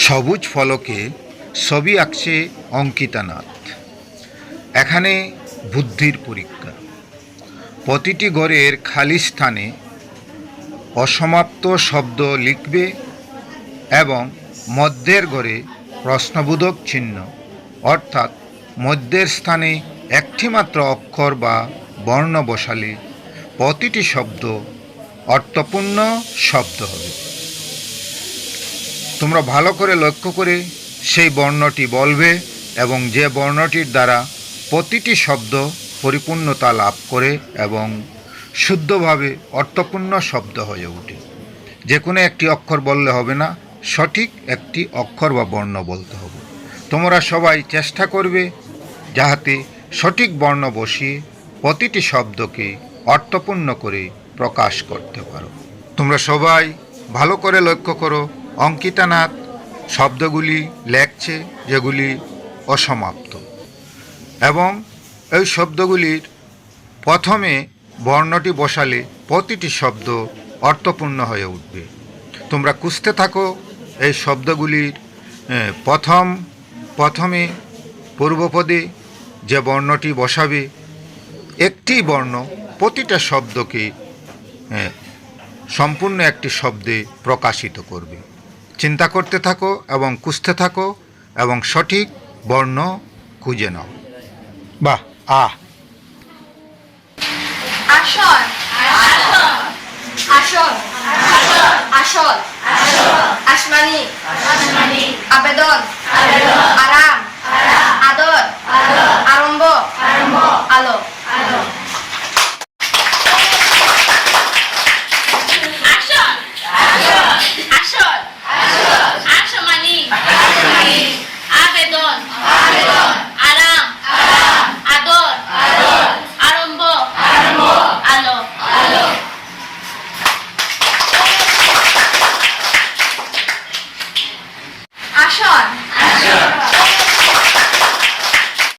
সবুজ ফলকে ছবি আঁকছে অঙ্কিতা নাথ। এখানে বুদ্ধির পরীক্ষা। প্রতিটি ঘরের খালি স্থানে অসমাপ্ত শব্দ লিখবে এবং মধ্যের ঘরে প্রশ্নবোধক চিহ্ন অর্থাৎ মধ্যের স্থানে একটি মাত্র অক্ষর বা বর্ণ বসালে প্রতিটি শব্দ অর্থপূর্ণ শব্দ হবে। তোমরা ভালো করে লক্ষ্য করে সেই বর্ণটি বলবে এবং যে বর্ণটির দ্বারা প্রতিটি শব্দ পরিপূর্ণতা লাভ করে এবং শুদ্ধভাবে অর্থপূর্ণ শব্দ হয়ে ওঠে। যে কোনো একটি অক্ষর বললে হবে না, সঠিক একটি অক্ষর বা বর্ণ বলতে হবে। তোমরা সবাই চেষ্টা করবে যাহাতে সঠিক বর্ণ বসিয়ে প্রতিটি শব্দকে অর্থপূর্ণ করে প্রকাশ করতে পারো। তোমরা সবাই ভালো করে লক্ষ্য করো, অঙ্কিতা নাথ শব্দগুলি লেখছে যেগুলি অসমাপ্ত এবং এই শব্দগুলির প্রথমে বর্ণটি বসালে প্রতিটি শব্দ অর্থপূর্ণ হয়ে উঠবে। তোমরা খুঁজতে থাকো এই শব্দগুলির প্রথমে পূর্বপদে যে বর্ণটি বসাবে একটি বর্ণ প্রতিটা শব্দকে সম্পূর্ণ একটি শব্দে প্রকাশিত করবে। চিন্তা করতে থাকো এবং খুঁজতে থাকো এবং সঠিক বর্ণ খুঁজে নাও। বাহ, আসল আসল আসল আসমানি আবেদন আরাম আদর আরম্ভ আলো। আবেদন আরাম আদর আরম্ভ আলো। আসল